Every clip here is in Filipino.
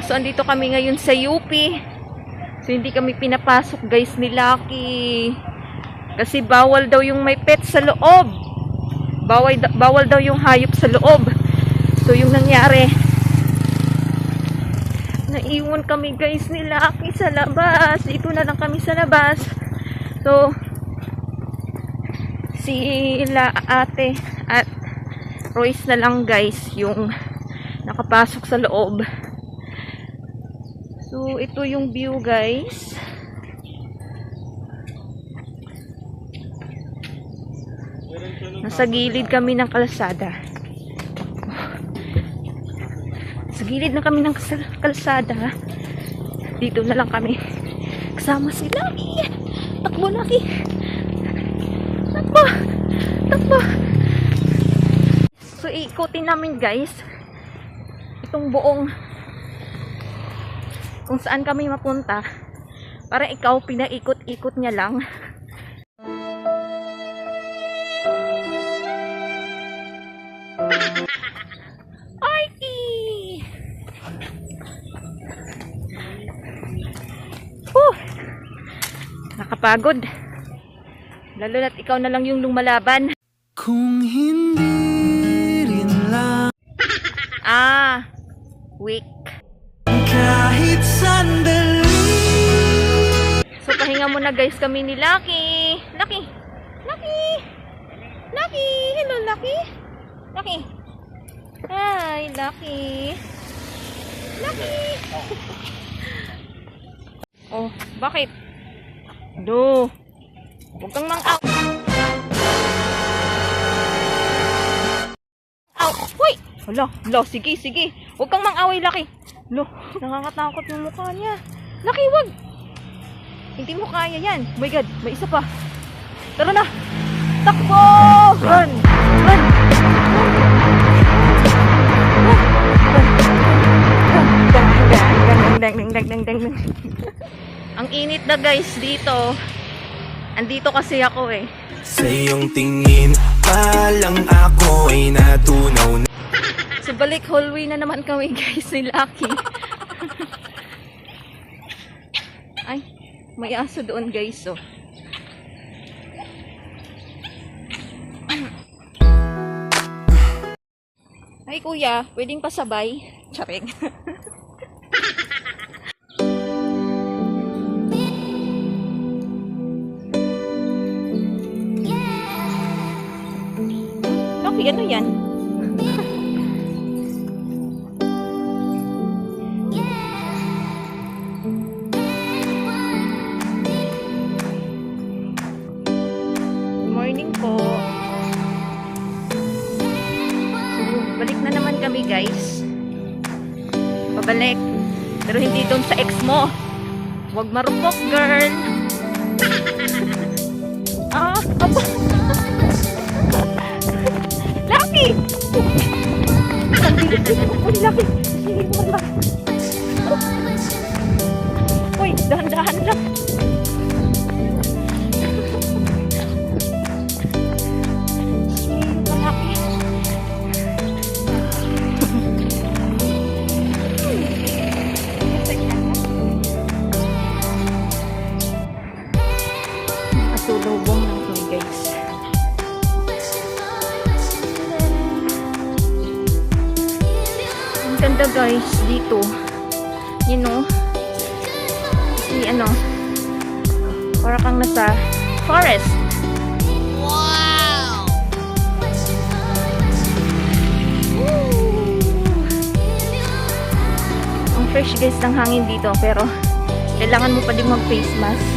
So, andito kami ngayon sa UP. So, hindi kami pinapasok guys ni Lucky. Kasi bawal daw yung may pet sa loob. Bawal daw yung hayop sa loob. So, yung nangyari, naiwan kami guys ni Lucky sa labas. Dito na lang kami sa labas. So, sila ate at Royce na lang guys yung nakapasok sa loob. So, ito yung view guys. Nasa gilid kami ng kalsada. Sa gilid na kami ng kalsada. Dito na lang kami. Kasama si Lucky. Takbo, Lucky. Takbo. Takbo. So, ikutin namin guys. Itong buong kung saan kami mapunta. Para ikaw pinaikot-ikot niya lang. Nakapagod. Lalo na't ikaw na lang yung lumalaban. Kung hindi rin lang weak. Kahit sandali. So, pahinga muna guys kami ni Lucky. Lucky! Lucky! Lucky! Hello, Lucky! Lucky! Hi, Lucky! Lucky! Oh, bakit? Do. Huwag kang mang-out. Out. Hoy! Hala, sige, sige. Huwag kang mang-away, Lucky. Lo, nakakatakot yung mukha niya. Lucky, wag. Hindi mo kaya yan. Oh my God, may isa pa. Tara na. Takbo! Run! Run! Ang init na guys dito. Andito kasi ako eh. Sa iyong tingin pa lang ako ay natunaw na. So balik hallway na naman kami guys ni Lucky. Ay, may aso doon guys oh. Ay kuya, pwedeng pasabay? Charing. Lucky, ano yan? Good morning po. Balik na naman kami guys. Pabalik. Pero hindi doon sa ex mo. Huwag marupok girl. Aba. Lucky! Uy, Lucky. Uy, dahan-dahan lang. Sulubong lang kami guys. Ang ganda guys dito. You know, si ano, para kang nasa forest. Wow! Ang fresh guys ng hangin dito, pero kailangan mo pa din mag face mask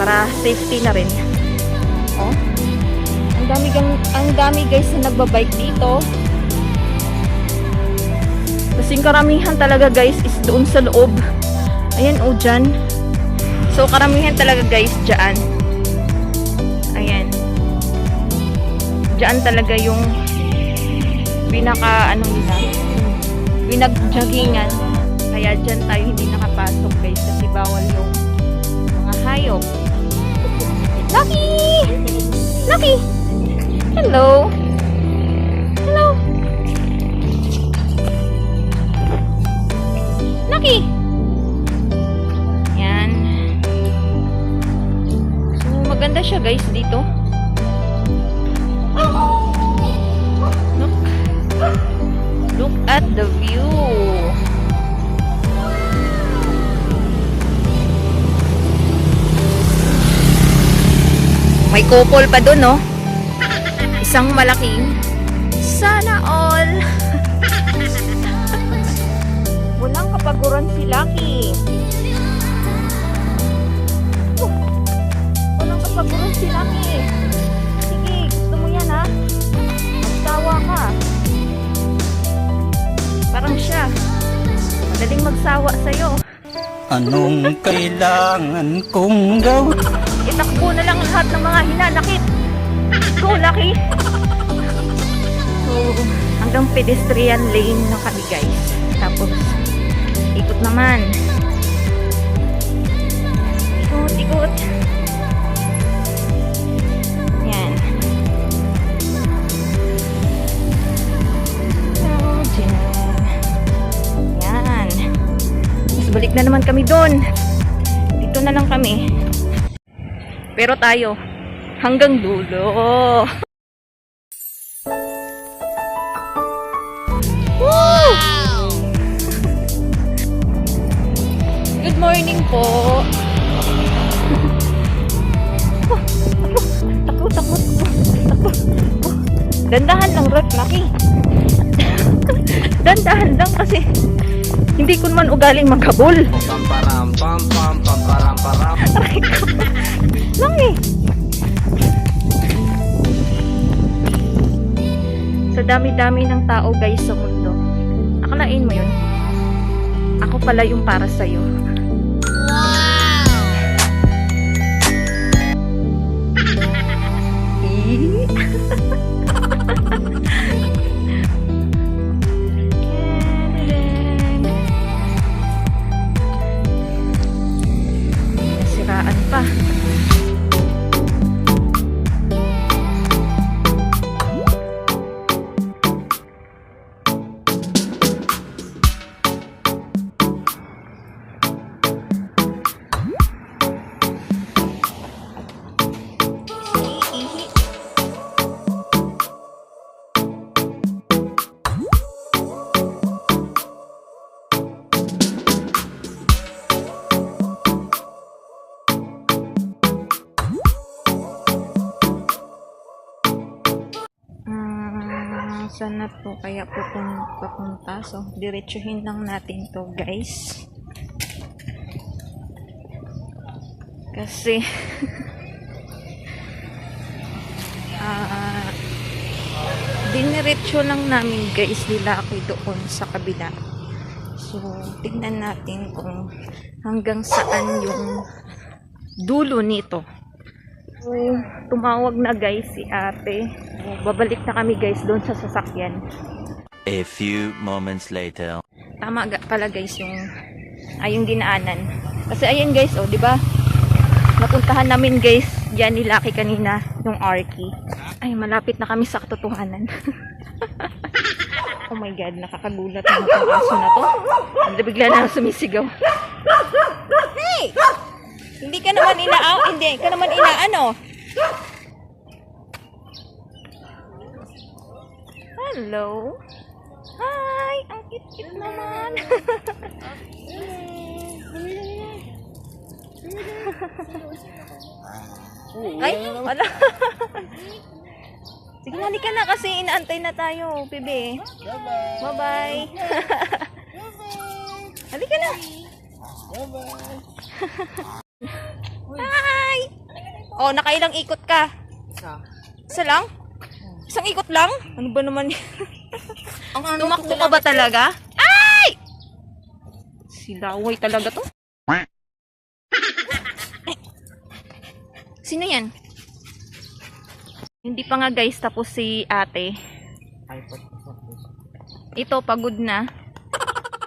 para safety na rin. Oh. Ang dami guys na nagbabike dito. Kasi karamihan talaga guys is doon sa loob. Ayan o dyan. So karamihan talaga guys dyan. Ayan. Dyan talaga yung pinaka pinag-joggingan. Kaya dyan tayo hindi nakapasok guys kasi bawal yung mga hayop. Lucky! Lucky! Hello! Hello! Maganda siya guys dito. Look. Look at the view. May couple pa dun, no? Isang malaking sana all. Walang kapaguran si Lucky. Walang kapaguran si Lucky. Sige, gusto mo yan, ha? Magsawa ka. Parang siya. Madaling magsawa sa'yo. Anong kailangan kong gawin? Itakbo na lang lahat ng mga hinanakit. Go, Lucky! So, hanggang pedestrian lane na kami, guys. Tapos, ikot naman. Ikot, ikot. Yan. So, dyan. Yan. Mas balik na naman kami doon. Dito na lang kami. Pero tayo, hanggang dulo. Woo! Good morning po. Takbo, takbo, takbo. Dandahan lang, Lucky. Dandahan lang kasi hindi ko naman ugaling maghabol. Aray ko. Lang eh. Sa dami-dami ng tao guys sa mundo. Akalain mo yun. Ako pala yung para sa'yo. Siraan pa. Saan na po kaya po papunta? So, diretsuhin lang natin to guys. Kasi diniretso lang namin guys nila ako doon sa kabila. So, tignan natin kung hanggang saan yung dulo nito. So, tumawag na guys si ate. So, babalik na kami guys doon sa sasakyan. A few moments later. Tama pala guys yung dinaanan. Kasi ayan guys, oh, 'di ba? Napuntahan namin guys diyan ni Lucky kanina, yung Arky. Ay, malapit na kami sa katotohanan. Oh my god, nakakagulat naman ang aso na to. Bigla na sumisigaw. Hey! Hindi ka naman inaano. Hello. Hi, ang cute-cute naman. Ay, wala. Sige, halika na kasi inaantay na tayo, bebe. Bye-bye. Halika na. Hi! Oh, nakailang ikot ka? Isa lang? Isang ikot lang? Ano ba naman yan? Tumakbo ka ba talaga? Ay! Silaway talaga to. Sino yan? Hindi pa nga guys tapos si ate. Ito, pagod na.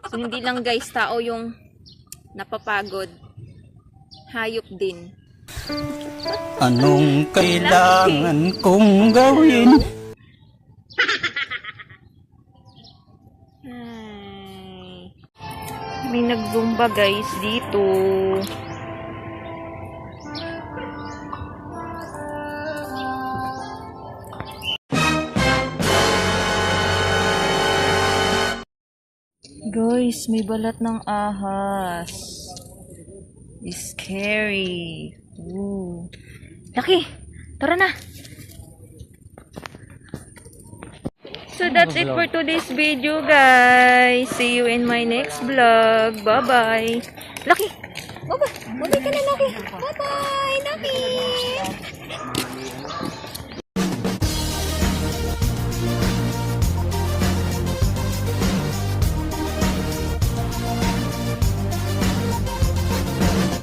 So, hindi lang guys tao yung napapagod. Hayop din. Anong kailangan kong gawin? Ay. May nag-zumba guys dito. Guys, may balat ng ahas. Scary. Ooh. Lucky, tara na. So that's it for today's video, guys. See you in my next vlog. Bye-bye. Lucky, bye-bye. Bye-bye ka na, Lucky. Bye-bye, Lucky.